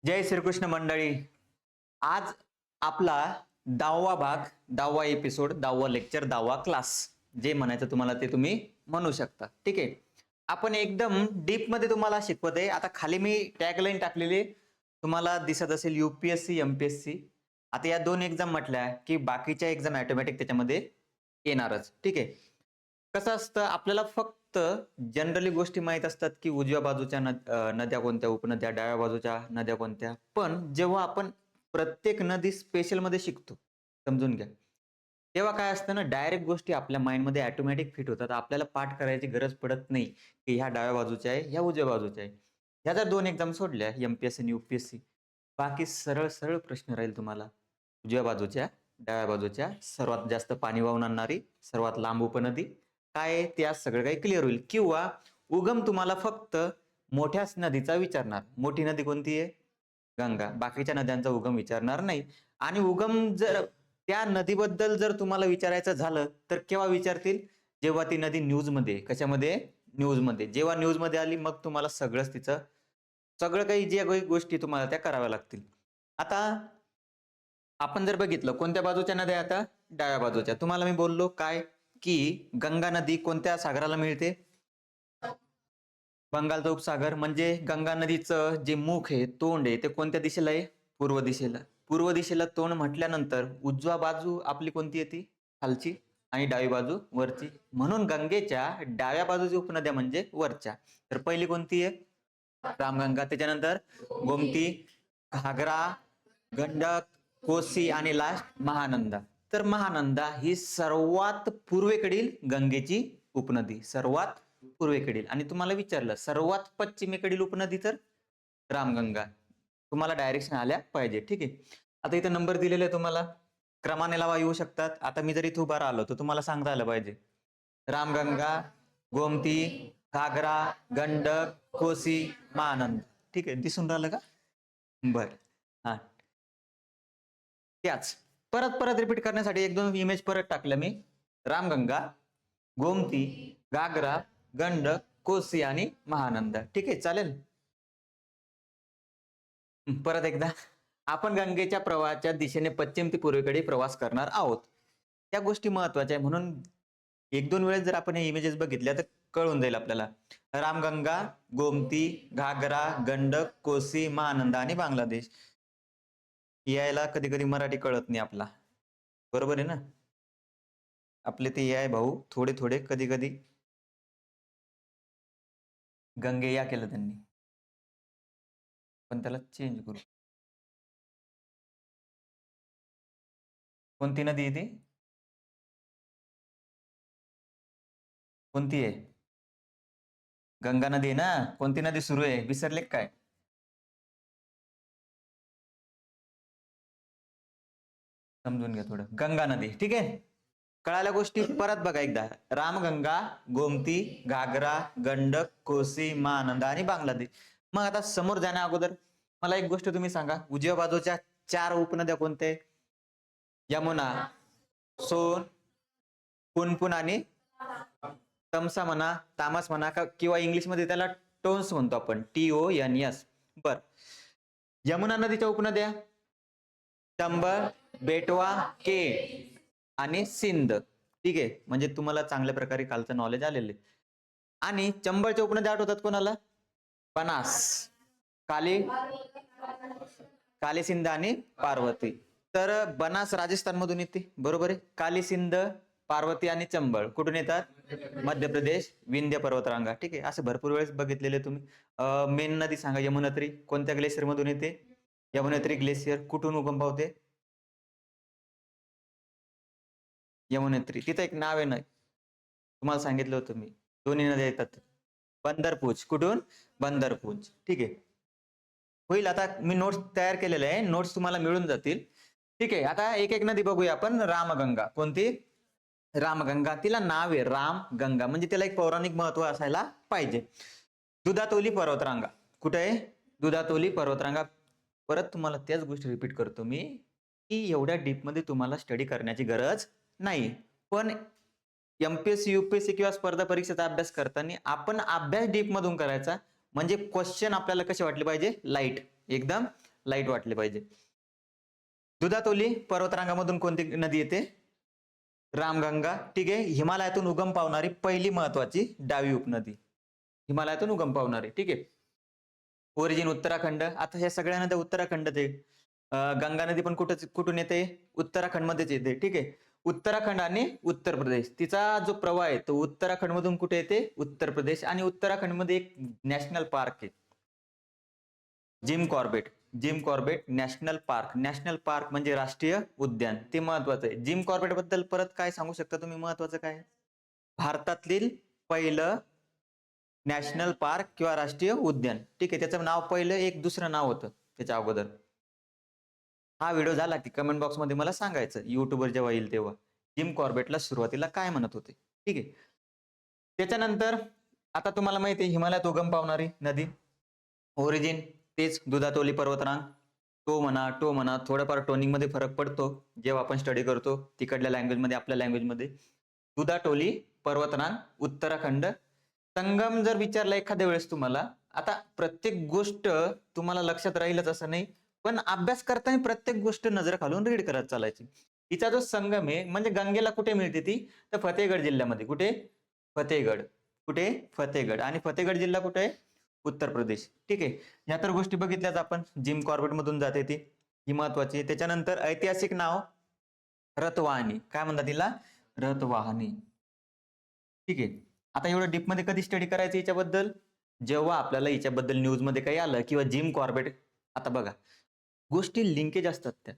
जय श्रीकृष्ण मंडळी. आज आपला 10वा भाग, 10वा एपिसोड, 10वा लेक्चर, 10वा क्लास, जे म्हणायचं तुम्हाला ते तुम्ही म्हणू शकता. ठीक आहे. आपण एकदम डीप मध्ये तुम्हाला शिकवत आहे. आता खाली मी टॅगलाईन टाकलेली तुम्हाला दिसत असेल, यूपीएससी एमपीएससी. आता या दोन एक्झाम म्हटल्या की बाकीच्या एक्झाम ऑटोमॅटिक त्याच्यामध्ये येणारच. ठीक आहे. कसं असतं, आपल्याला फक्त जनरली गोष्टी माहित असतात की उजव्या बाजूच्या नद्या कोणत्या, उपनद्या, डाव्या बाजूच्या नद्या कोणत्या. पण जेव्हा आपण प्रत्येक नदी स्पेशल मध्ये शिकतो, समजून घ्या, तेव्हा काय असतं ना, डायरेक्ट गोष्टी आपल्या माइंड मध्ये ऑटोमॅटिक फिट होतात. आपल्याला पाठ करायची गरज पडत नाही की ह्या डाव्या बाजूच्या आहे, ह्या उजव्या बाजूच्या आहे. ह्या जर दोन एक्झाम सोडल्या, एमपीएससी आणि यूपीएससी, बाकी सरळ सरळ प्रश्न राहील तुम्हाला. उजव्या बाजूच्या, डाव्या बाजूच्या, सर्वात जास्त पाणी वाहून आणणारी, सर्वात लांब उपनदी काय आहे, ते आज सगळं काही क्लिअर होईल. किंवा उगम तुम्हाला फक्त मोठ्याच नदीचा विचारणार. मोठी नदी कोणती आहे? गंगा. बाकीच्या नद्यांचा उगम विचारणार नाही. आणि उगम जर त्या नदीबद्दल जर तुम्हाला विचारायचं झालं तर केव्हा विचारतील? जेव्हा ती नदी न्यूजमध्ये, कशामध्ये, न्यूजमध्ये, जेव्हा न्यूजमध्ये आली मग तुम्हाला सगळंच तिचं, सगळं काही ज्या काही गोष्टी तुम्हाला त्या कराव्या लागतील. आता आपण जर बघितलं कोणत्या बाजूच्या नद्या, आता डाव्या बाजूच्या. तुम्हाला मी बोललो काय, की गंगा नदी कोणत्या सागराला मिळते? बंगालचा उपसागर. म्हणजे गंगा नदीचं जे मुख आहे, तोंड आहे, ते कोणत्या दिशेला आहे? पूर्व दिशेला. पूर्व दिशेला तोंड म्हटल्यानंतर उजवा बाजू आपली कोणती येते? खालची. आणि डावी बाजू वरची. म्हणून गंगेच्या डाव्या बाजूची उपनद्या म्हणजे वरच्या. तर पहिली कोणती आहे? रामगंगा. त्याच्यानंतर गोमती, घागरा, गंडक, कोसी आणि लास्ट महानंदा. तर महानंदा ही सर्वात पूर्वेकडील गंगेची उपनदी, सर्वात पूर्वेकडील. आणि तुम्हाला विचारलं सर्वात पश्चिमेकडील उपनदी, तर रामगंगा. तुम्हाला डायरेक्शन आल्या पाहिजे. ठीक आहे. आता इथे नंबर दिलेले आहे तुम्हाला, क्रमाने लावा येऊ शकतात. आता मी जर इथे उभा राहिलो तर तुम्हाला सांगता आलं पाहिजे रामगंगा, गोमती, घागरा, गंडक, कोसी, महानंद. ठीक आहे, दिसून राहिलं का? बर. हा, त्याच परत परत रिपीट करण्यासाठी एक दोन इमेज परत टाकल्या मी. रामगंगा, गोमती, घागरा, गंडक, कोसी आणि महानंदा. ठीक आहे, चालेल. परत एकदा, आपण गंगेच्या प्रवाहाच्या दिशेने पश्चिम ते पूर्वेकडे प्रवास करणार आहोत. त्या गोष्टी महत्वाच्या आहे. म्हणून एक दोन वेळेस जर आपण हे इमेजेस बघितल्या तर कळून जाईल आपल्याला. रामगंगा, गोमती, घागरा, गंडक, कोसी, महानंदा आणि बांगलादेश. यायला कधी कधी मराठी कळत नाही आपला, बरोबर आहे ना. आपले ते आहे भाऊ, थोडे थोडे कधी कधी गंगे या केलं त्यांनी, पण त्याला चेंज करू. कोणती नदी आहे ती? कोणती आहे? गंगा नदी आहे ना. कोणती नदी सुरू आहे, विसरले काय? समजून घ्या थोडं. गंगा नदी. ठीक आहे, कळाल्या गोष्टी. परत बघा एकदा. रामगंगा, गोमती, घागरा, गंडक, कोसी, महानंदा आणि बांगलादेश. मग आता समोर जाण्या अगोदर मला एक गोष्ट तुम्ही सांगा, उजव्या बाजूच्या चार उपनद्या कोणत्या? यमुना, सोन, पुनपुन आणि तमसा म्हणा, तामस म्हणा, किंवा इंग्लिशमध्ये त्याला टोन्स म्हणतो आपण, TONS. बर. यमुना नदीच्या उपनद्या चंबळ, बेटवा, केट आणि सिंध. ठीक आहे, म्हणजे तुम्हाला चांगल्या प्रकारे कालचं नॉलेज आलेलं आहे. आणि चंबळच्या उपनद्या आठवतात कोणाला? बनास, काली, काली सिंध आणि पार्वती. तर बनास राजस्थान मधून येते, बरोबर आहे. काली सिंध, पार्वती आणि चंबळ कुठून येतात? मध्य प्रदेश, विंध्य पर्वतरांगा. ठीक आहे, असे भरपूर वेळेस बघितलेले तुम्ही. मेन नदी सांगा, यमुनोत्री कोणत्या ग्लेशियर मधून येते? यमुनोत्री ग्लेशियर कुठून उगम पावते? यमुनोत्री. तिथं एक नाव आहे ना, तुम्हाला सांगितलं होतं मी, दोन्ही नद्या येतात. बंदरपूज. कुठून? बंदरपूज. ठीक आहे, होईल. आता मी नोट्स तयार केलेले आहे, नोट्स तुम्हाला मिळून जातील. ठीक आहे, आता एक एक नदी बघूया आपण. रामगंगा. कोणती? रामगंगा. तिला नाव आहे रामगंगा, म्हणजे तिला एक पौराणिक महत्व असायला पाहिजे. दुधातोली पर्वतरांगा. कुठे आहे? दुधातोली पर्वतरांगा. परत तुम्हाला त्याच गोष्टी रिपीट करतो मी, की एवढ्या डीप मध्ये तुम्हाला स्टडी करण्याची गरज नाही. पण एमपीएससी, यूपीएससी किंवा स्पर्धा परीक्षेचा अभ्यास करताना आपण अभ्यास डीप मधून करायचा. म्हणजे क्वेश्चन आपल्याला कसे वाटले पाहिजे? लाईट, एकदम लाईट वाटले पाहिजे. दुधातोली पर्वतरांगामधून कोणती नदी येते? रामगंगा. ठीक आहे. हिमालयातून उगम पावणारी पहिली महत्वाची डावी उपनदी, हिमालयातून उगम पावणारी. ठीक आहे. ओरिजिन उत्तराखंड. आता ह्या सगळ्या नद्या उत्तराखंड ते गंगा नदी पण कुठून येते? उत्तराखंड मध्येच येते. ठीक आहे. उत्तराखंड आणि उत्तर प्रदेश, तिचा जो प्रवाह आहे तो उत्तराखंड मधून कुठे येते? उत्तर प्रदेश. आणि उत्तराखंड मध्ये एक नॅशनल पार्क आहे, Jim Corbett. Jim Corbett national park. National park म्हणजे राष्ट्रीय उद्यान, ते महत्वाचं आहे. जिम कॉर्बेट बद्दल परत काय सांगू शकता तुम्ही महत्वाचं काय? भारतातील पहिलं नॅशनल पार्क किंवा राष्ट्रीय उद्यान. ठीक आहे. त्याचं नाव पहिलं एक दुसरं नाव होतं त्याच्या अगोदर. हा व्हिडिओ झाला की कमेंट बॉक्स मध्ये मला सांगायचं, युट्यूबवर जेव्हा येईल तेव्हा, जिम कॉर्बेटला सुरुवातीला काय म्हणत होते. ठीक आहे. त्याच्यानंतर आता तुम्हाला माहिती आहे हिमालयात उगम पावणारी नदी, ओरिजिन तेच दुधातोली पर्वतरांग. टो म्हणा थोडंफार टोनिंग मध्ये फरक पडतो जेव्हा आपण स्टडी करतो तिकडल्या लँग्वेज मध्ये, आपल्या लँग्वेज मध्ये. दुधाटोली पर्वतरांग उत्तराखंड. संगम जर विचारला एखाद्या वेळेस तुम्हाला, आता प्रत्येक गोष्ट तुम्हाला लक्षात राहीलच असं नाही, पण अभ्यास करताना प्रत्येक गोष्ट नजर घालून रीड करत चालायची. तिचा जो संगम आहे म्हणजे गंगेला कुठे मिळते ती? तर फतेहगड जिल्ह्यामध्ये. कुठे? फतेहगड. कुठे? फतेहगड. आणि फतेहगड जिल्हा कुठे आहे? उत्तर प्रदेश. ठीक आहे. या तर गोष्टी बघितल्याच आपण. जिम कॉर्बेट मधून जाते ती, ही महत्वाची. त्याच्यानंतर ऐतिहासिक नाव रथवाहिनी. काय म्हणतात तिला? रथवाहिनी. ठीक आहे. आता एवढं डीप मध्ये कधी स्टडी करायचं याच्याबद्दल? जेव्हा आपल्याला याच्याबद्दल न्यूज मध्ये काही आलं किंवा जिम कॉर्बेट. आता बघा गोष्टी लिंकेज असतात त्या,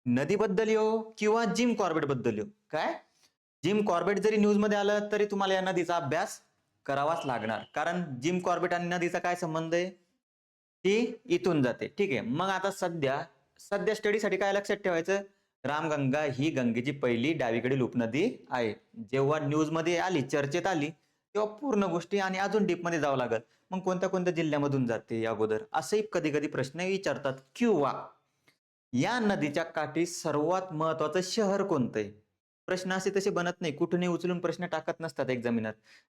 नदीबद्दल येऊ किंवा जिम कॉर्बेट बद्दल येऊ. काय? जिम कॉर्बेट जरी न्यूज मध्ये आलं तरी तुम्हाला या नदीचा अभ्यास करावाच लागणार, कारण जिम कॉर्बेट आणि नदीचा काय संबंध आहे? ती इथून जाते. ठीक आहे. मग आता सध्या सध्या स्टडीसाठी काय लक्षात ठेवायचं? रामगंगा ही गंगेची पहिली डावीकडील उपनदी आहे. जेव्हा न्यूज मध्ये आली, चर्चेत आली, तेव्हा पूर्ण गोष्टी आणि अजून डीप मध्ये जावं लागल. मग कोणत्या कोणत्या जिल्ह्यामधून जाते अगोदर, असेही कधी कधी प्रश्न विचारतात. किंवा या नदीच्या काठी सर्वात महत्वाचं शहर कोणतं आहे? प्रश्न असे तसे बनत नाही, कुठूनही उचलून प्रश्न टाकत नसतात एक्झामिनर.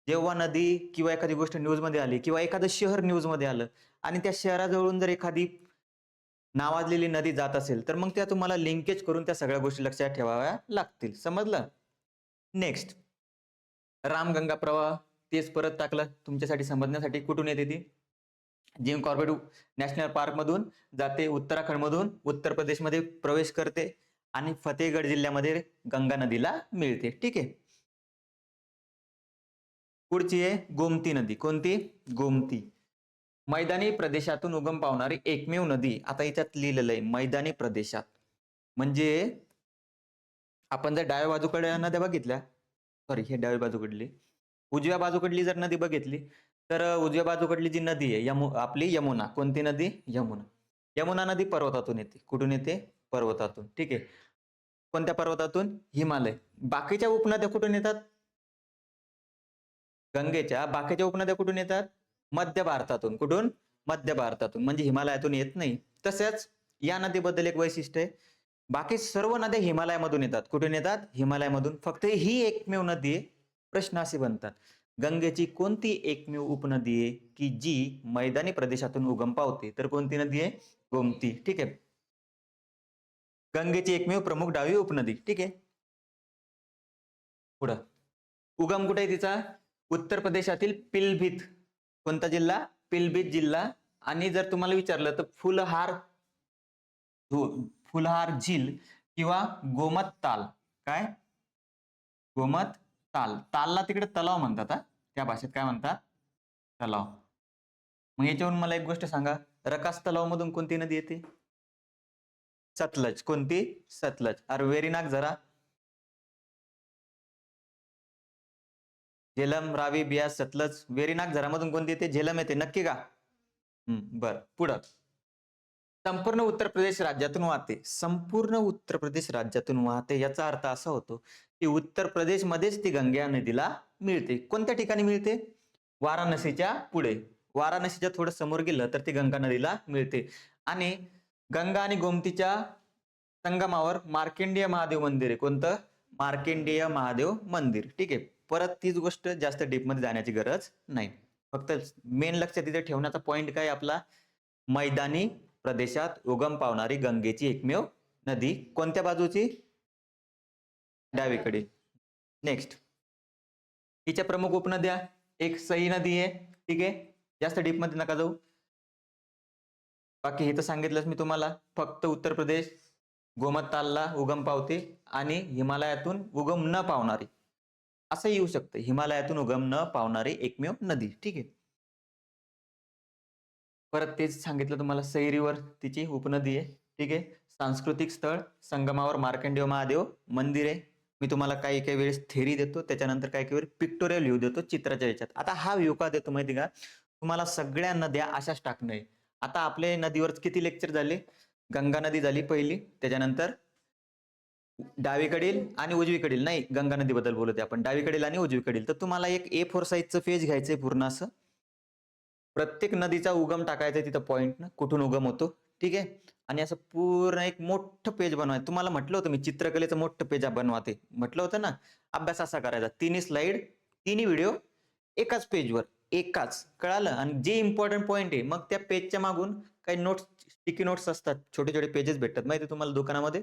जेव्हा नदी किंवा एखादी गोष्ट न्यूज मध्ये आली किंवा एखादं शहर न्यूज मध्ये आलं आणि त्या शहराजवळून जर एखादी नावाजलेली नदी जात असेल तर मग त्या तुम्हाला लिंकेज करून त्या सगळ्या गोष्टी लक्षात ठेवाव्या लागतील. समजलं? नेक्स्ट, रामगंगा प्रवाह तेच परत टाकलं तुमच्यासाठी समजण्यासाठी. कुठून येते ती? जिम कॉर्बेट नॅशनल पार्क मधून जाते, उत्तराखंड मधून उत्तर प्रदेश मध्ये प्रवेश करते आणि फतेहगड जिल्ह्यामध्ये गंगा नदीला मिळते. ठीक आहे. पुढची आहे गोमती नदी. कोणती? गोमती. मैदानी प्रदेशातून उगम पावणारी एकमेव नदी. आता याच्यात लिहिलेलं आहे मैदानी प्रदेशात, म्हणजे आपण जर डाव्या बाजूकडे नद्या बघितल्या, सॉरी हे डाव्या बाजूकडली, उजव्या बाजूकडली जर नदी बघितली तर उजव्या बाजूकडली जी नदी आहे आपली यमुना. कोणती नदी? यमुना. यमुना नदी पर्वतातून येते. कुठून येते? पर्वतातून. ठीक आहे. कोणत्या पर्वतातून? हिमालय. बाकीच्या उपनद्या कुठून येतात? गंगेच्या बाकीच्या उपनद्या कुठून येतात? मध्य भारतातून. कुठून? मध्य भारतातून, म्हणजे हिमालयातून येत नाही. तसेच या नदीबद्दल एक वैशिष्ट्य आहे, बाकी सर्व नद्या हिमालयामधून येतात. कुठून येतात? हिमालयामधून. फक्त ही एकमेव नदी आहे. प्रश्न असे बनतात, गंगेची कोणती एकमेव उपनदी आहे की जी मैदानी प्रदेशातून उगम पावते? तर कोणती नदी आहे? गोमती. ठीक आहे. गंगेची एकमेव प्रमुख डावी उपनदी. ठीक आहे. पुढं उगम कुठे आहे तिचा? उत्तर प्रदेशातील पिलभीत. कोणता जिल्हा? पिलभीत जिल्हा. आणि जर तुम्हाला विचारलं तर फुलहार झील किंवा गोमत ताल. काय? गोमत ताल. तालला तिकडे तलाव म्हणतात. त्या भाषेत काय म्हणतात? तलाव. मग याच्यावरून मला एक गोष्ट सांगा, रकास तलाव मधून कोणती नदी येते? सतलज. कोणती? सतलज. अरे व्हेरी नाक जरा. झेलम, रावी, बियास, सतलज. व्हेरी नाक झरामधून कोणती येते? झेलम येते. नक्की का? बर. पुढं संपूर्ण उत्तर प्रदेश राज्यातून वाहते. संपूर्ण उत्तर प्रदेश राज्यातून वाहते याचा अर्थ असा होतो की उत्तर प्रदेश मध्येच ती गंगा नदीला मिळते. कोणत्या ठिकाणी मिळते? वाराणसीच्या पुढे. वाराणसीच्या थोडं समोर गेलं तर ती गंगा नदीला मिळते. आणि गंगा आणि गोमतीच्या संगमावर मार्कंडेय महादेव मंदिर आहे. कोणतं? मार्कंडेय महादेव मंदिर. ठीक आहे. परत तीच गोष्ट, जास्त डीप मध्ये जाण्याची गरज नाही. फक्त मेन लक्षात तिथे ठेवण्याचा पॉइंट काय आपला? मैदानी प्रदेशात उगम पावणारी गंगेची एकमेव नदी कोणत्या बाजूची? डावीकडे. नेक्स्ट, हिच्या प्रमुख उपनद्या, एक सई नदी आहे, ठीक आहे, जास्त डीप मध्ये नका जाऊ. बाकी हे तर सांगितलंच मी तुम्हाला, फक्त उत्तर प्रदेश गोमततालला उगम पावते आणि हिमालयातून उगम न पावणारी, असं येऊ शकतं, हिमालयातून उगम न पावणारी एकमेव नदी, ठीक आहे. परत तेच सांगितलं तुम्हाला, सई रिव्हर तिची उपनदी आहे, ठीक आहे. सांस्कृतिक स्थळ, संगमावर मार्कंडेय महादेव मंदिर आहे. मी तुम्हाला काही काही वेळेस थेरी देतो, त्याच्यानंतर काही काही वेळेस पिक्टोरियल व्ह्यू देतो चित्राच्या याच्यात. आता हा व्ह्यू का देतो माहिती का? तुम्हाला सगळ्या नद्या अशाच टाकणं आहे. आता आपले नदीवर किती लेक्चर झाले? गंगा नदी झाली पहिली, त्याच्यानंतर डावीकडील आणि उजवीकडील, नाही गंगा नदीबद्दल बोलत आहे आपण, डावीकडील आणि उजवीकडील. तर तुम्हाला एक A4 साईजचं पेज घ्यायचंय पूर्ण असं, प्रत्येक नदीचा उगम टाकायचा तिथं पॉइंट ना, कुठून उगम होतो, ठीक आहे. आणि असं पूर्ण एक मोठं पेज बनवायचं. तुम्हाला म्हटलं होतं मी चित्रकलेचं मोठं पेज बनवा, ते म्हटलं होतं ना. अभ्यास असा करायचा, तिन्ही स्लाइड तिन्ही व्हिडिओ एकाच पेजवर, एकाच, कळालं. आणि जे इम्पॉर्टंट पॉइंट आहे मग त्या पेजच्या मागून काही नोट्स, स्टिकी नोट्स असतात, छोटे छोटे पेजेस भेटतात माहिती तुम्हाला दुकानामध्ये,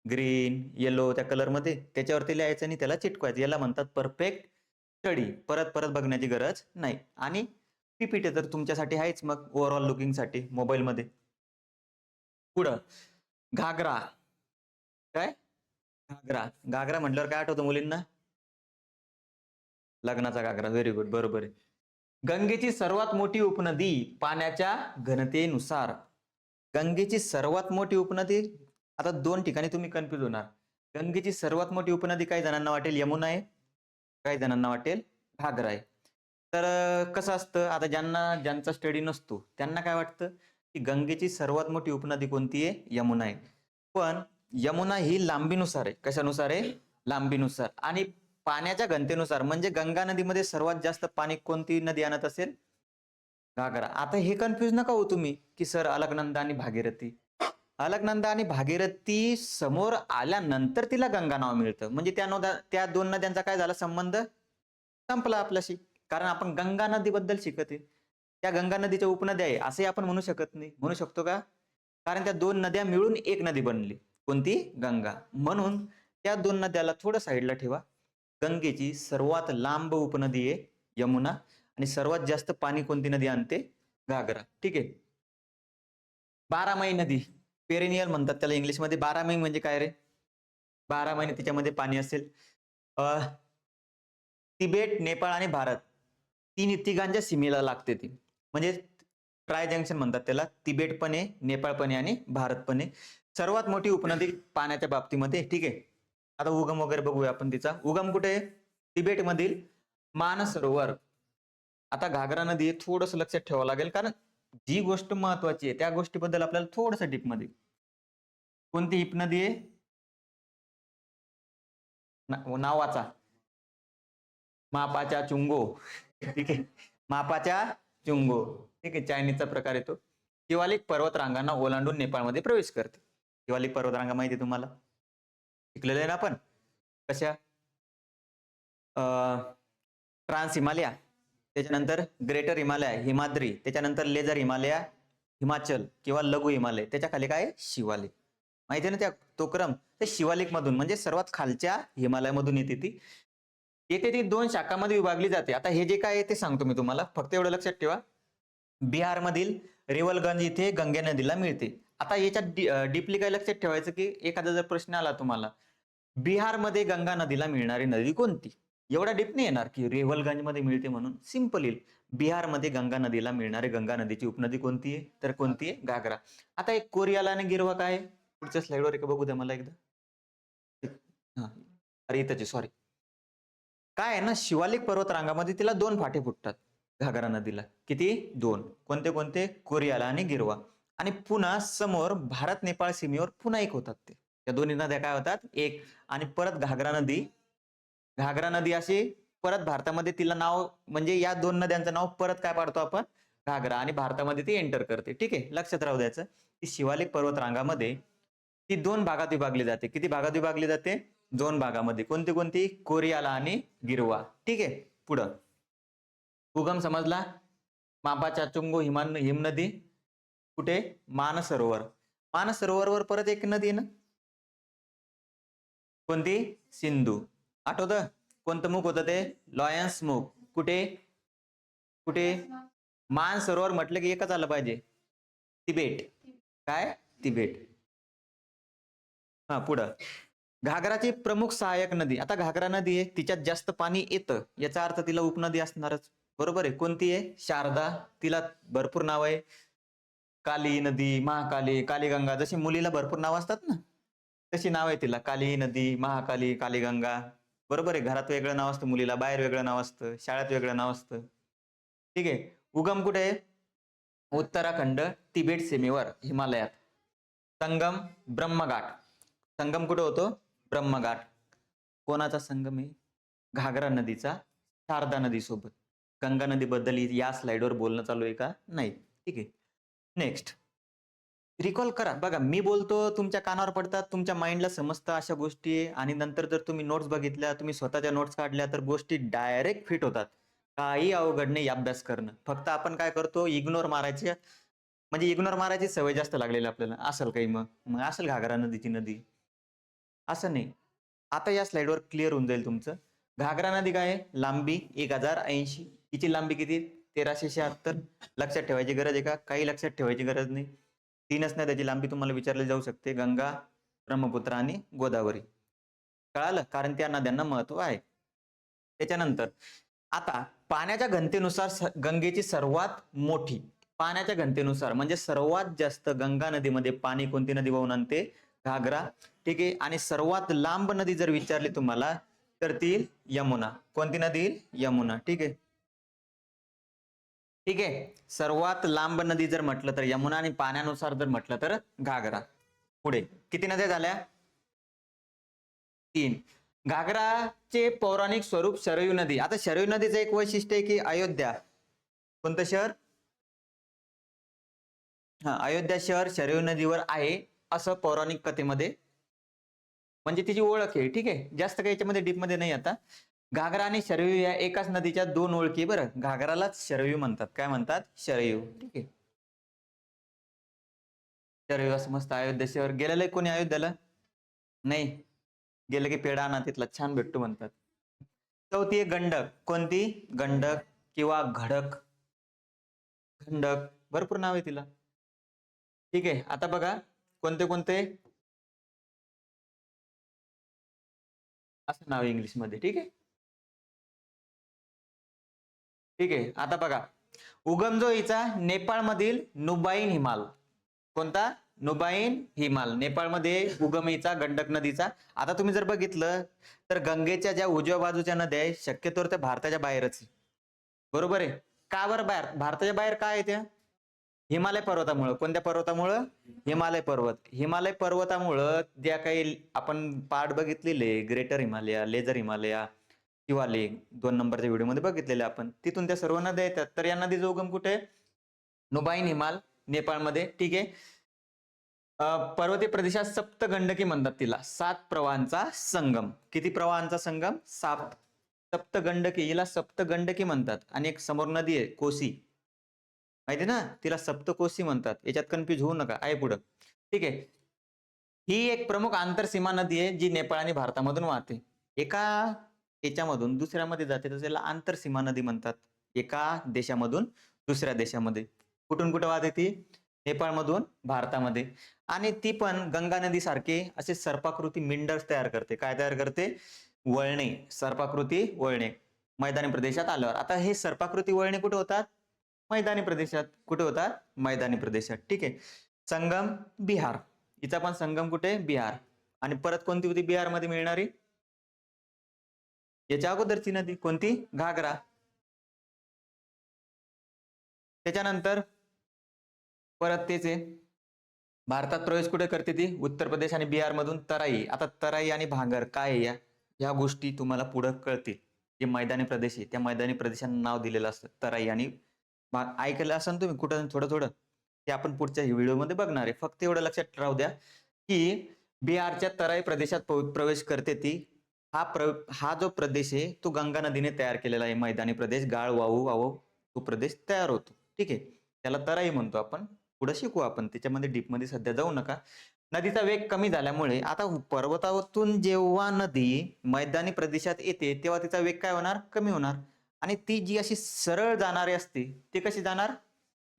ग्रीन येलो त्या कलर मध्ये, त्याच्यावरती लिहायचं आणि त्याला चिटकवायचं. याला म्हणतात परफेक्ट स्टडी, परत परत बघण्याची गरज नाही. आणि पीपीटी तर तुमच्यासाठी आहेच मग ओव्हरऑल लुकिंग साठी मोबाईल मध्ये. पुढं घागरा, काय घागरा, घागरा म्हटल्यावर काय आठवतं मुलींना? लग्नाचा घागरा, व्हेरी गुड, बरोबर आहे. गंगेची सर्वात मोठी उपनदी पाण्याच्या घनतेनुसार, गंगेची सर्वात मोठी उपनदी, आता दोन ठिकाणी तुम्ही कन्फ्युज होणार. गंगेची सर्वात मोठी उपनदी काही जणांना वाटेल यमुना आहे, काही जणांना वाटेल घागरा आहे. तर कसं असतं, आता ज्यांचा स्टडी नसतो त्यांना काय वाटतं की गंगेची सर्वात मोठी उपनदी कोणती आहे? यमुना आहे. पण यमुना ही लांबीनुसार आहे. कशानुसार आहे? लांबीनुसार. आणि पाण्याच्या घनतेनुसार, म्हणजे गंगा नदीमध्ये सर्वात जास्त पाणी कोणती नदी आणत असेल? घागरा. आता हे कन्फ्युज नका हो तुम्ही की सर अलकनंदा आणि भागीरथी. अलकनंदा आणि भागीरथी समोर आल्यानंतर तिला गंगा नाव मिळतं, म्हणजे त्या दोन नद्यांचा काय झाला संबंध? संपला आपल्याशी. कारण आपण गंगा नदीबद्दल शिकत आहे, त्या गंगा नदीच्या उपनद्या आहे असे आपण म्हणू शकत नाही. म्हणू शकतो का? कारण त्या दोन नद्या मिळून एक नदी बनली, कोणती? गंगा. म्हणून त्या दोन नद्याला थोडं साईडला ठेवा. गंगेची सर्वात लांब उपनदी आहे यमुना, आणि सर्वात जास्त पाणी कोणती नदी आणते? घागरा, ठीक आहे. 12 नदी, पेरेनियल म्हणतात त्याला इंग्लिशमध्ये. 12 म्हणजे काय रे? 12 तिच्यामध्ये पाणी असेल. तिबेट, नेपाळ आणि भारत, तिघांच्या सीमेला लागते ती, म्हणजे ट्राय जंक्शन म्हणतात त्याला. तिबेट पण आहे, नेपाळ पण आहे आणि भारत पण आहे. सर्वात मोठी उपनदी पाण्याच्या बाबतीमध्ये, ठीक आहे. आता उगम वगैरे बघूया आपण तिचा. उगम कुठे आहे? तिबेट मधील मानसरोवर. आता घागरा नदी आहे, थोडंसं लक्षात ठेवावं लागेल, कारण जी गोष्ट महत्वाची आहे त्या गोष्टीबद्दल आपल्याला थोडंसं डीप मध्ये. कोणती उपनदी आहे? नावाचा, मापाच्या चुंगो, ठीक आहे, मापाच्या चुंगो, ठीक आहे, चायनीजचा प्रकार येतो. शिवालिक पर्वतरांगांना ओलांडून नेपाळमध्ये प्रवेश करते. शिवालिक पर्वतरांगा माहिती तुम्हाला, शिकलेले आहे ना आपण. कशा? ट्रान्स हिमालया, त्याच्यानंतर ग्रेटर हिमालय हिमाद्री, त्याच्यानंतर लेझर हिमालया हिमाचल किंवा लघु हिमालय, त्याच्या खाली काय? शिवालिक. माहिती आहे ना त्या तो क्रम? ते शिवालिक मधून म्हणजे सर्वात खालच्या हिमालयामधून येते ती. येथे ती दोन शाखांमध्ये विभागली जाते. आता हे जे काय आहे ते सांगतो मी तुम्हाला, फक्त एवढं लक्षात ठेवा. बिहार मधील रेवलगंज इथे गंगा नदीला मिळते. आता याच्यात डीपली काय लक्षात ठेवायचं की एखादा जर प्रश्न आला तुम्हाला, बिहारमध्ये गंगा नदीला मिळणारी नदी कोणती? एवढा डीप नाही येणार की रेवलगंज मध्ये मिळते म्हणून, सिंपल येईल. बिहारमध्ये गंगा नदीला मिळणारी गंगा नदीची उपनदी कोणती आहे? तर कोणती आहे? घागरा. आता एक कोरियाला आणि गिरवा काय आहे? पुढच्या स्लाइडवर एक बघू द्या मला एकदा. हा, अरे इथंच, सॉरी. काय आहे ना, शिवालिक पर्वतरांगामध्ये तिला दोन फाटे फुटतात घागरा नदीला. किती? दोन. कोणते कोणते? कोरियाला आणि गिरवा. आणि पुन्हा समोर भारत नेपाळ सीमेवर पुन्हा एक होतात ते. त्या दोन्ही नद्या काय होतात? एक. आणि परत घागरा नदी, घागरा नदी अशी परत भारतामध्ये तिला नाव, म्हणजे या दोन नद्यांचं नाव परत काय पाडतो आपण? घागरा. आणि भारतामध्ये ती एंटर करते, ठीक आहे. लक्षात राहू द्यायचं की शिवालिक पर्वतरांगामध्ये ती दोन भागात विभागली जाते. किती भागात विभागली जाते? दोन भागामध्ये. कोणती कोणती? कोरियाला आणि गिरवा, ठीक आहे. पुढं उगम समजला. मापाच्या चुंगो हिमनदी, कुठे? मानसरोवर. मानसरोवरवर परत एक नदी आहे ना, कोणती? सिंधू. आठवतं? कोणतं मुख होतं ते? लॉयन्स मुख. कुठे? कुठे? मानसरोवर म्हटलं की एकच आलं पाहिजे, तिबेट. काय? तिबेट. हा, पुढं. घागराची प्रमुख सहाय्यक नदी. आता घागरा नदी आहे, तिच्यात जास्त पाणी येतं, याचा अर्थ तिला उपनदी असणारच. बरोबर आहे. कोणती आहे? शारदा. तिला भरपूर नाव आहे, काली नदी, महाकाली, कालीगंगा. जशी मुलीला भरपूर नाव असतात ना, तशी नाव आहे तिला. काली नदी, महाकाली, कालीगंगा. बरोबर आहे. घरात वेगळं नाव असतं मुलीला, बाहेर वेगळं नाव असतं, शाळेत वेगळं नाव असतं. ठीक आहे. उगम कुठे आहे? उत्तराखंड, तिबेट सीमेवर, हिमालयात. संगम ब्रह्मघाट. संगम कुठे होतो? ब्रह्मघाट. कोणाचा संगम आहे? घागरा नदीचा शारदा नदीसोबत. गंगा नदीबद्दल या स्लाइडवर बोलणं चालू आहे का? नाही. ठीक आहे. नेक्स्ट. रिकॉल करा. बघा, मी बोलतो, तुमच्या कानावर पडतात, तुमच्या माइंडला समजतं अशा गोष्टी, आणि नंतर जर तुम्ही नोट्स बघितल्या, तुम्ही स्वतःच्या नोट्स काढल्या, तर गोष्टी डायरेक्ट फिट होतात. काही अवघड नाही अभ्यास करणं. फक्त आपण काय करतो? इग्नोर मारायचे. म्हणजे इग्नोर मारायची सवय जास्त लागलेली आपल्याला. असेल काही, मग असेल घागरा नदीची नदी, असं नाही. आता या स्लाइडवर क्लिअर होऊन जाईल तुमचं. घागरा नदी काय आहे? लांबी 1080. हिची लांबी किती? 1376. लक्षात ठेवायची गरज आहे का? काही लक्षात ठेवायची गरज नाही. तीनच नाही, त्याची लांबी तुम्हाला विचारली जाऊ शकते: गंगा, ब्रह्मपुत्र आणि गोदावरी. कळालं? कारण त्या नद्यांना महत्व आहे. त्याच्यानंतर आता पाण्याच्या घनतेनुसार गंगेची सर्वात मोठी, पाण्याच्या घनतेनुसार म्हणजे सर्वात जास्त गंगा नदीमध्ये पाणी कोणती नदी वाहून आणते? घागरा. ठीक आहे. आणि सर्वात लांब नदी जर विचारली तुम्हाला, तर ती यमुना. कोणती नदी? यमुना. ठीक आहे. ठीक आहे. सर्वात लांब नदी जर म्हटलं तर यमुना, आणि पाण्यानुसार जर म्हटलं तर घागरा. पुढे किती नद्या झाल्या? 3. घागराचे पौराणिक स्वरूप शरयू नदी. आता शरयू नदीचं एक वैशिष्ट्य आहे की अयोध्या. कोणतं शहर? हा, अयोध्या शहर शरयू नदीवर आहे, असं पौराणिक कथेमध्ये, म्हणजे तिची ओळख आहे. ठीक आहे. जास्त काही याच्यामध्ये डीप मध्ये नाही. आता घागरा आणि शरयू या एकाच नदीच्या दोन ओळखी. बरं, घागरालाच शरयू म्हणतात. काय म्हणतात? शरयू. ठीक आहे. शरयू असं मस्त अयोध्या शहर. गेलेलं आहे कोणी अयोध्याला? नाही. गेलं की पेढा आणा तिथला, छान भेटतो म्हणतात. चौथी आहे गंडक. कोणती? गंडक किंवा घडक. गंडक, भरपूर नाव आहे तिला. ठीक आहे. आता बघा, कोणते कोणते असं नाव आहे इंग्लिश मध्ये. ठीक आहे. ठीक आहे. आता बघा, उगम जो हिचा नेपाळमधील नुबाईन हिमाल. कोणता? नुबाईन हिमाल. नेपाळमध्ये उगम हिचा गंडक नदीचा. आता तुम्ही जर बघितलं तर गंगेच्या ज्या उजव्या बाजूच्या नद्या आहे, शक्यतोवर त्या भारताच्या बाहेरच आहे. बरोबर आहे. का बरं बाहेर? भारताच्या बाहेर काय आहे त्या? हिमालय पर्वतामुळं. कोणत्या पर्वतामुळं? हिमालय पर्वत. हिमालय पर्वतामुळं ज्या काही आपण पार्ट बघितलेले, ग्रेटर हिमालय, लेझर हिमालय, शिवालिक, 2 नंबरच्या व्हिडिओमध्ये बघितलेले आपण, तिथून त्या सर्व नद्या येतात. तर या नदीचा उगम कुठे? नुबाईन हिमाल, नेपाळमध्ये. ठीक आहे. पर्वतीय प्रदेशात सप्तगंडकी म्हणतात तिला. 7 प्रवाहांचा संगम. किती प्रवाहांचा संगम? 7. सप्तगंडकी, हिला सप्तगंडकी म्हणतात. आणि एक समोर नदी आहे कोसी, माहिती ना, तिला सप्तकोसी म्हणतात. याच्यात कन्फ्युज होऊ नका, आहे पुढं. ठीक आहे. ही एक प्रमुख आंतरसीमा नदी आहे, जी नेपाळ आणि भारतामधून वाहते. एका याच्यामधून दुसऱ्यामध्ये जाते, तर त्याला आंतरसीमा नदी म्हणतात. एका देशामधून दुसऱ्या देशामध्ये. कुठून कुठं वाहते ती? नेपाळमधून भारतामध्ये. आणि ती पण गंगा नदी सारखे असे सर्पाकृती मिंडर्स तयार करते. काय तयार करते? वळणे, सर्पाकृती वळणे, मैदानी प्रदेशात आल्यावर. आता हे सर्पाकृती वळणे कुठे होतात? मैदानी प्रदेशात. कुठे होतात? मैदानी प्रदेशात. ठीक आहे. संगम बिहार. हिचा पण संगम कुठे? बिहार. आणि परत कोणती होती बिहार मध्ये मिळणारी? याच्या अगोदरची नदी कोणती? घागरा. त्याच्यानंतर परत तेच आहे, भारतात प्रवेश कुठे करते ती? उत्तर प्रदेश आणि बिहार मधून. तराई. आता तराई आणि भांगर काय आहे या गोष्टी तुम्हाला पुढे कळतील. जे मैदानी प्रदेश आहे, त्या मैदानी प्रदेशांना नाव दिलेलं असतं, तराई आणि ऐकलं असाल तुम्ही कुठं थोडं थोडं, ते आपण पुढच्या व्हिडिओमध्ये बघणार आहे. फक्त एवढं लक्षात राहू द्या की बिहारच्या तराई प्रदेशात प्रवेश करते ती. हा जो प्रदेश आहे तो गंगा नदीने तयार केलेला आहे. मैदानी प्रदेश, गाळ वाहू वाहू तो प्रदेश तयार होतो. ठीक आहे. त्याला तराई म्हणतो आपण. पुढे शिकू आपण, त्याच्यामध्ये डीपमध्ये सध्या जाऊ नका. नदीचा वेग कमी झाल्यामुळे आता पर्वतातून जेव्हा नदी मैदानी प्रदेशात येते तेव्हा तिचा वेग काय होणार, कमी होणार. आणि ती जी अशी सरळ जाणारी असते ती कशी जाणार,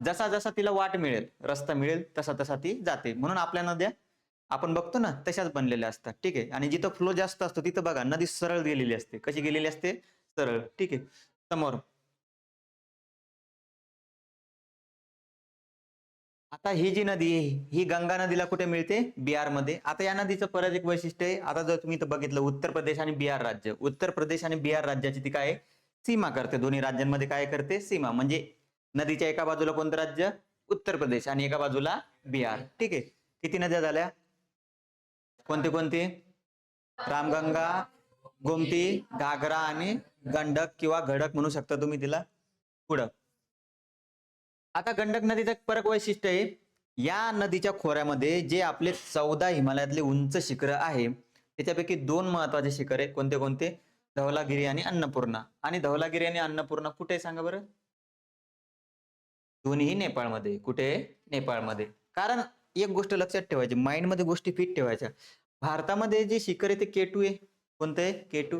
जसा जसा तिला वाट मिळेल, रस्ता मिळेल, तसा तसा ती जाते. म्हणून आपल्या नद्या आपण बघतो ना तशाच बनलेल्या असतात. ठीक आहे. आणि जिथं फ्लो जास्त असतो तिथं बघा नदी सरळ गेलेली असते. कशी गेलेली असते, सरळ. ठीक आहे. समोर आता ही जी नदी आहे ही गंगा नदीला कुठे मिळते, बिहारमध्ये. आता या नदीचं परत एक वैशिष्ट्य आहे. आता जर तुम्ही इथं बघितलं उत्तर प्रदेश आणि बिहार राज्य, उत्तर प्रदेश आणि बिहार राज्याची ती काय आहे, सीमा करते. दोन्ही राज्यांमध्ये काय करते, सीमा. म्हणजे नदीच्या एका बाजूला कोणतं राज्य, उत्तर प्रदेश, आणि एका बाजूला बिहार. ठीक आहे. किती नद्या झाल्या, कोणते कोणते, रामगंगा, गोमती, घागरा आणि गंडक किंवा घडक म्हणू शकता तुम्ही तिला. पुढं आता गंडक नदीचं एक परक वैशिष्ट्य आहे. या नदीच्या खोऱ्यामध्ये जे आपले 14 हिमालयातले उंच शिखर आहे त्याच्यापैकी 2 महत्वाचे शिखर आहे. कोणते कोणते, धवलागिरी आणि अन्नपूर्णा. आणि धवलागिरी आणि अन्नपूर्णा कुठे आहे सांगा बरं, दोन्ही नेपाळमध्ये. कुठे, नेपाळमध्ये. कारण एक गोष्ट लक्षात ठेवायची, माइंड मध्ये गोष्टी फिट ठेवायच्या. भारतामध्ये जे शिखर आहे ते केटू आहे. कोणतं आहे, केटू.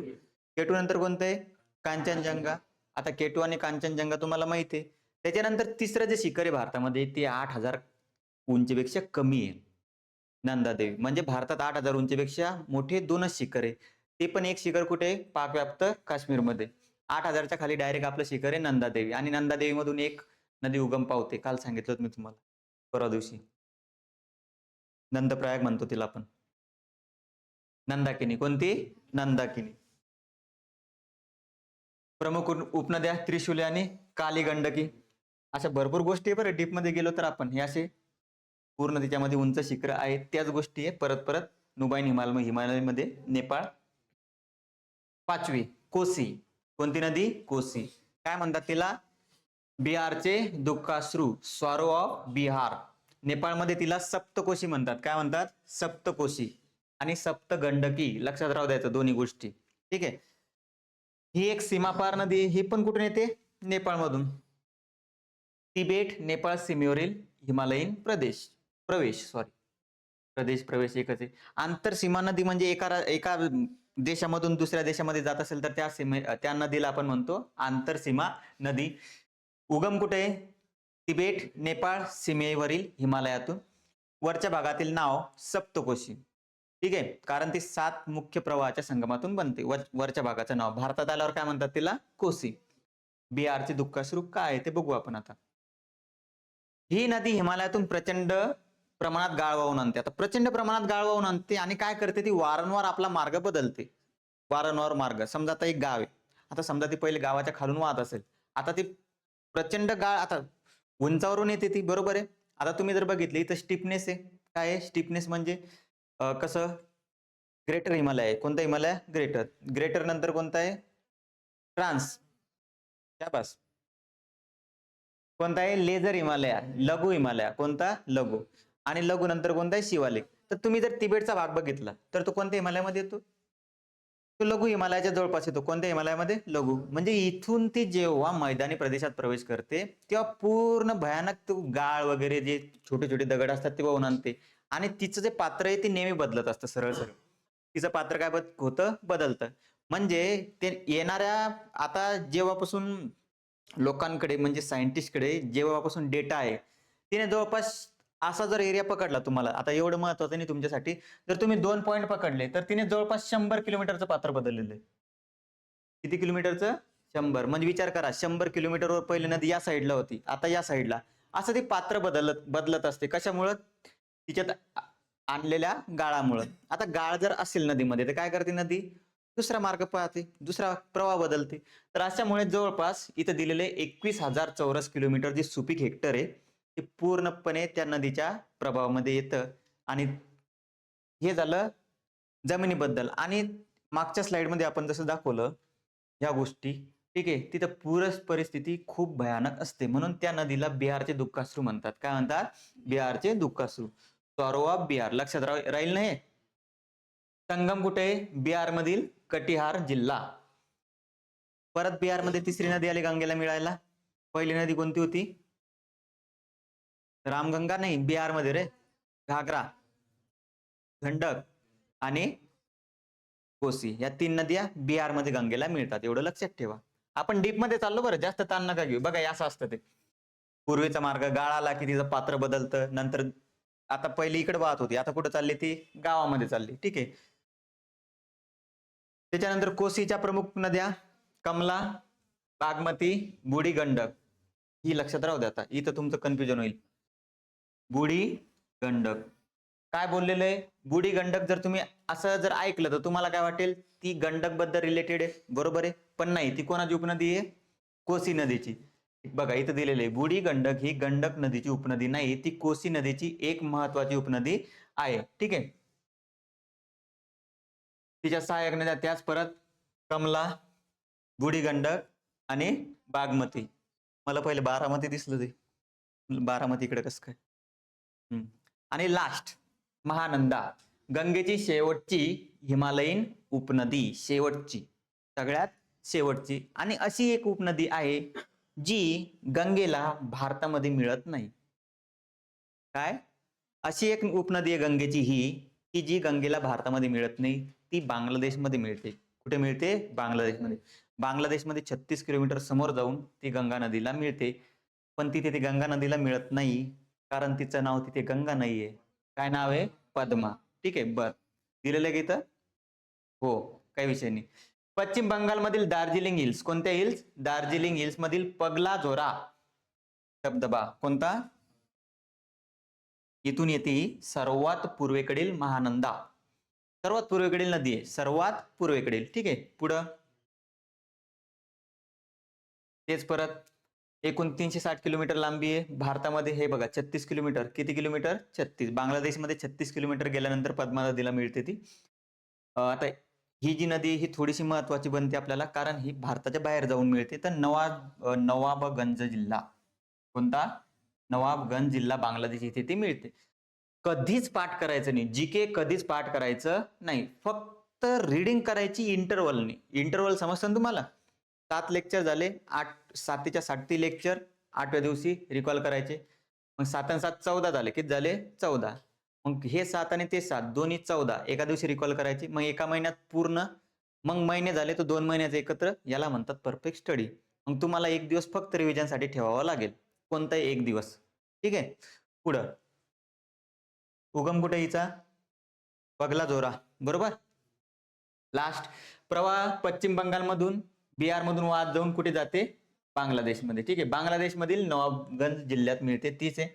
केटू नंतर कोणतं आहे, कांचनजंगा. आता केटू आणि कांचनजंगा तुम्हाला माहिती आहे. त्याच्यानंतर तिसरं जे शिखर आहे भारतामध्ये ते 8,000 उंचीपेक्षा कमी आहे, नंदादेवी. म्हणजे भारतात 8,000 उंचीपेक्षा मोठे 2च शिखर आहे. ते पण एक शिखर कुठे आहे, पाकव्याप्त काश्मीरमध्ये. 8,000च्या खाली डायरेक्ट आपलं शिखर आहे नंदादेवी. आणि नंदादेवी मधून एक नदी उगम पावते. काल सांगितलं होतं मी तुम्हाला, परवा दिवशी. नंदप्रयाग म्हणतो तिला आपण, नंदाकिनी. कोणती, नंदाकिनी. प्रमुख उपनद्या त्रिशूली आणि काली गंडकी. अशा भरपूर गोष्टी आहे बरं, डीप मध्ये गेलो तर आपण. हे असे पूर्ण त्याच्यामध्ये उंच शिखर आहेत, त्याच गोष्टी आहे परत परत. नुबाईन हिमालयमध्ये नेपाळ. 5वी कोसी. कोणती नदी, कोसी. काय म्हणतात तिला, बिहारचे दुःखाश्रू, सॉरो ऑफ बिहार. नेपाळमध्ये तिला सप्तकोशी म्हणतात. काय म्हणतात, सप्तकोशी. आणि सप्तगंडकी, लक्षात राहू द्यायचं दोन्ही गोष्टी. ठीक आहे. ही एक सीमापार नदी, ही पण कुठून येते, नेपाळमधून. तिबेट नेपाळ सीमेवरील हिमालयीन प्रवेश, सॉरी, प्रवेश एकच आहे. आंतरसीमा नदी म्हणजे एका देशामधून दुसऱ्या देशामध्ये जात असेल तर त्या नदीला आपण म्हणतो आंतरसीमा नदी. उगम कुठे आहे, तिबेट नेपाळ सीमेवरील हिमालयातून. वरच्या भागातील नाव सप्तकोशी. ठीक आहे. कारण ती 7 मुख्य प्रवाहाच्या संगमातून बनते. वरच्या भागाचं नाव. भारतात आल्यावर काय म्हणतात तिला, कोसी. बिहारचे दुःखाश्रू काय आहे ते बघू आपण आता. ही नदी हिमालयातून प्रचंड प्रमाणात गाळ वाहून आणते. आता प्रचंड प्रमाणात गाळ वाहून आणते आणि काय करते, ती वारंवार आपला मार्ग बदलते. वारंवार मार्ग. समजा आता एक गाव आहे, आता समजा ती पहिले गावाच्या खालून वाहत असेल, आता ती प्रचंड गाळ आता उंचावरून येते ती, बरोबर आहे. आता तुम्ही जर बघितली इथं स्टिफनेस आहे. काय आहे स्टिफनेस म्हणजे, कसं, ग्रेटर हिमालय आहे. कोणता हिमालय, ग्रेटर. ग्रेटर नंतर कोणता आहे, ट्रान्स. क्या बस, कोणता आहे, लेझर हिमालया. लघु हिमालया. कोणता, लघु. आणि लघु नंतर कोणता आहे, शिवालिक. तर तुम्ही जर तिबेटचा भाग बघितला तर तो कोणत्या हिमालयामध्ये येतो, तो लघु हिमालयाच्या जवळपास येतो. कोणत्या हिमालयामध्ये, लघु. म्हणजे इथून ती जेव्हा मैदानी प्रदेशात प्रवेश करते तेव्हा पूर्ण भयानक तो गाळ वगैरे जे छोटे छोटे दगड असतात ते वाहून आणते. आणि तिचं जे पात्र आहे ते नेहमी बदलत असतं, सरळ सरळ. तिचं पात्र काय होतं, बदलतं. म्हणजे ते येणाऱ्या, आता जेव्हापासून लोकांकडे म्हणजे सायंटिस्टकडे जेव्हापासून डेटा आहे, तिने जवळपास असा जर एरिया पकडला तुम्हाला, आता एवढं महत्वाचं नाही तुमच्यासाठी, जर तुम्ही 2 पॉईंट पकडले तर तिने जवळपास 100 किलोमीटरचं पात्र बदललेलं आहे. किती किलोमीटरचं, 100. म्हणजे विचार करा, 100 किलोमीटरवर पहिली नदी या साईडला होती, आता या साईडला. असं ते पात्र बदलत बदलत असते. कशामुळं, तिच्यात आणलेल्या गाळामुळं. आता गाळ जर असेल नदीमध्ये तर काय करते नदी, दुसरा मार्ग पाहते, दुसरा प्रवाह बदलते. तर अशामुळे जवळपास इथं दिलेले 21,000 चौरस किलोमीटर जे सुपीक हेक्टर आहे ते पूर्णपणे त्या नदीच्या प्रभावामध्ये येतं. आणि हे झालं जमिनीबद्दल. आणि मागच्या स्लाइडमध्ये आपण जसं दाखवलं ह्या गोष्टी, ठीक आहे, तिथं पूर परिस्थिती खूप भयानक असते. म्हणून त्या नदीला बिहारचे दुःखाश्रू म्हणतात. काय म्हणतात, बिहारचे दुःखाश्रू, सॉरो ऑफ बिहार. लक्षात राहील ना हे. संगम कुठे आहे, बिहार मधील कटिहार जिल्हा. परत बिहार मध्ये तिसरी नदी आली गंगेला मिळायला. पहिली नदी कोणती होती, रामगंगा नाही, बिहार मध्ये रे. घागरा, गंडक आणि कोसी या 3 नद्या बिहार मध्ये गंगेला मिळतात, एवढं लक्षात ठेवा. आपण डीप मध्ये चाललो बरं, जास्त ताण नका घेऊ. बघा असं असतं ते, पूर्वीचा मार्ग गाळाला की तिचं पात्र बदलतं. नंतर आता पहिली इकडे वाहत होती, आता कुठे चालली ती, गावामध्ये चालली. ठीक आहे. त्याच्यानंतर कोसीच्या प्रमुख नद्या कमला, बागमती, बुडी, गंडक. ही लक्षात राहू द्या. आता इथं तुमचं कन्फ्युजन होईल. बुडी, गंडक काय बोललेलं आहे? बुडी गंडक जर तुम्ही असं जर ऐकलं तर तुम्हाला काय वाटेल, ती गंडक बद्दल रिलेटेड आहे, बरोबर आहे. पण नाही, ती कोणाची उपनदी आहे? कोसी नदीची. बघा इथं दिलेलं आहे, बुडी गंडक ही गंडक नदीची उपनदी नाही, ती कोसी नदीची एक महत्वाची उपनदी आहे. ठीक आहे. तिच्या सहाय्यक नद्या त्याच परत कमला, बुडी गंडक आणि बागमती. मला पहिले बारामती दिसलं ते, बारामती इकडे कसं काय. आणि लास्ट महानंदा, गंगेची शेवटची हिमालयीन उपनदी, शेवटची, सगळ्यात शेवटची. आणि अशी एक उपनदी आहे जी गंगेला भारतामध्ये मिळत नाही. काय? अशी एक उपनदी आहे गंगेची ही, की जी गंगेला भारतामध्ये मिळत नाही, ती बांगलादेशमध्ये मिळते. कुठे मिळते? बांगलादेशमध्ये. बांगलादेशमध्ये 36 किलोमीटर समोर जाऊन ती गंगा नदीला मिळते. पण तिथे ती गंगा नदीला मिळत नाही, कारण तिचं नाव तिथे गंगा नाहीये. काय नाव आहे? पद्मा. ठीक आहे. बर, दिलेलं आहे इथं? हो, काही विषय नाही. पश्चिम बंगालमधील दार्जिलिंग हिल्स, कोणत्या हिल्स? दार्जिलिंग हिल्स मधील पगला झोरा धबधबा कोणता? इथून येते ही सर्वात पूर्वेकडील महानंदा, सर्वात पूर्वेकडील नदी आहे, सर्वात पूर्वेकडील. ठीक आहे. पुढं तेच परत एकूण 360 किलोमीटर लांबी आहे. भारतामध्ये हे बघा 36 किलोमीटर. किती किलोमीटर? 36. बांगलादेशमध्ये 36 किलोमीटर गेल्यानंतर पद्मा नदीला मिळते ती. आता ही जी नदी ही थोडीशी महत्वाची बनते आपल्याला, कारण ही भारताच्या बाहेर जाऊन मिळते. तर नवाबगंज जिल्हा, कोणता? नवाबगंज जिल्हा बांगलादेश, इथे ती मिळते. कधीच पाठ करायचं नाही, जीके कधीच पाठ करायचं नाही, फक्त रीडिंग करायची इंटरव्हलनी. इंटरव्हल समजतं ना तुम्हाला? 7 लेक्चर झाले, 7च्या 7 लेक्चर 8व्या दिवशी रिकॉल करायचे. मग 7 आणि 7 14 झाले. किती झाले? 14. मग हे 7 आणि ते 7 दोन्ही 14 एका दिवशी रिकॉल करायचे. मग एका महिन्यात पूर्ण. मग महिने झाले तर 2 महिन्याचे एकत्र, याला म्हणतात परफेक्ट स्टडी. मग तुम्हाला एक दिवस फक्त रिव्हिजनसाठी ठेवावा लागेल, कोणताही एक दिवस. ठीक आहे. पुढं उगम कुठे हिचा? पगला झोरा, बरोबर. लास्ट प्रवाह पश्चिम बंगालमधून, बिहारमधून वाहत जाऊन कुठे जाते? बांगलादेशमध्ये. ठीक आहे. बांगलादेशमधील नवाबगंज जिल्ह्यात मिळते, तीच आहे.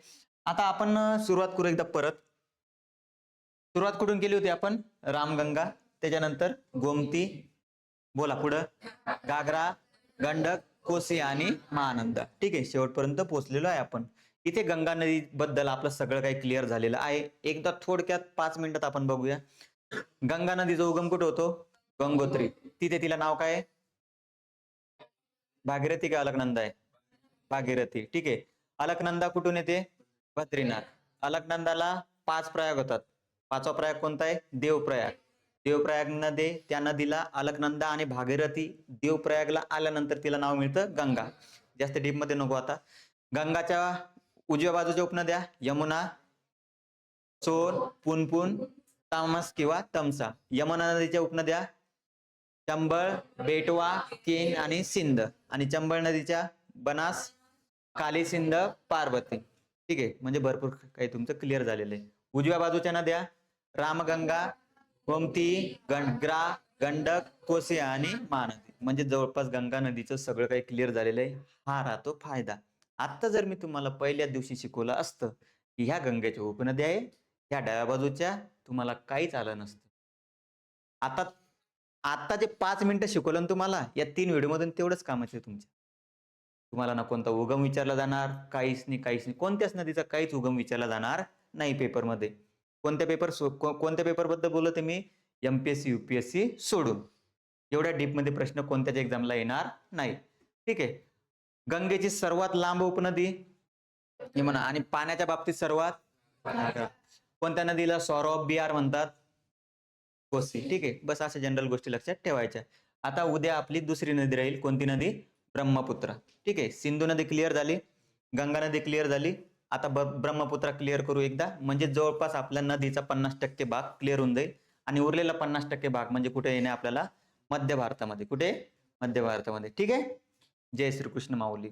आता आपण सुरुवात करू एकदा परत. सुरुवात कुठून केली होती आपण? रामगंगा, त्याच्यानंतर गोमती, बोला पुढं, घागरा, गंडक, कोसी आणि महानंदा. ठीक आहे. शेवटपर्यंत पोहोचलेलो आहे आपण. इथे गंगा नदी बद्दल आपलं सगळं काही क्लिअर झालेलं आहे. एकदा थोडक्यात 5 मिनिटात आपण बघूया. गंगा नदीचा उगम कुठे होतो? गंगोत्री. तिथे तिला नाव काय आहे? भागीरथी का अलकनंदा आहे? भागीरथी. ठीक आहे. अलकनंदा कुठून येते? बद्रीनाथ. अलकनंदाला 5 प्रयाग होतात. 5वा प्रयाग कोणता आहे? देवप्रयाग. देवप्रयाग मध्ये त्या नदीला अलकनंदा आणि भागीरथी, देवप्रयागला आल्यानंतर तिला नाव मिळतं गंगा. जास्त डीप मध्ये नको आता. गंगाच्या उजव्या बाजूच्या उपनद्या यमुना, सोन, पुनपुन, तामस किंवा तमसा. यमुना नदीच्या उपनद्या चंबळ, बेटवा, केन आणि सिंध. आणि चंबळ नदीच्या बनास, काली, सिंध, पार्वती. ठीक आहे. म्हणजे भरपूर काही तुमचं क्लिअर झालेलं आहे. उजव्या बाजूच्या नद्या रामगंगा, गोमती, गंडग्रा, गंडक, कोसी आणि महानदी. म्हणजे जवळपास गंगा नदीचं सगळं काही क्लिअर झालेलं आहे. हा राहतो फायदा. आता जर मी तुम्हाला पहिल्या दिवशी शिकवलं असतं की ह्या गंगेच्या उपनद्या आहे, ह्या डाव्या बाजूच्या, तुम्हाला काहीच आलं नसतं. आता जे 5 मिनिटं शिकवलं ना तुम्हाला, या 3 व्हिडिओ मधून तेवढंच कामाचं आहे तुमच्या. तुम्हाला ना कोणता उगम विचारला जाणार, काहीच नाही. कोणत्याच नदीचा काहीच उगम विचारला जाणार नाही पेपरमध्ये. कोणत्या पेपर बद्दल बोलतोय मी? एमपीएससी यूपीएससी सोडून. एवढ्या डीप मध्ये प्रश्न कोणत्याच एक्झामला येणार नाही. ठीक आहे. गंगेची सर्वात लांब उपनदी यमुना. आणि पाण्याच्या बाबतीत सर्वात कोणत्या नदीला सॉरो ऑफ बिहार म्हणतात? कोसी. ठीक आहे. बस अशा जनरल गोष्टी लक्षात ठेवायच्या. आता उद्या आपली दुसरी नदी राहील, कोणती नदी? ब्रह्मपुत्रा. ठीक आहे. सिंधू नदी क्लिअर झाली, गंगा नदी क्लिअर झाली, आता ब्रह्मपुत्रा क्लिअर करू एकदा, म्हणजे जवळपास आपल्या नदीचा 50% भाग क्लिअर होऊन जाईल आणि उरलेला 50% भाग म्हणजे कुठे येणे आपल्याला मध्य भारतामध्ये. कुठे? मध्य भारतामध्ये. ठीक आहे. जय श्रीकृष्ण माऊली.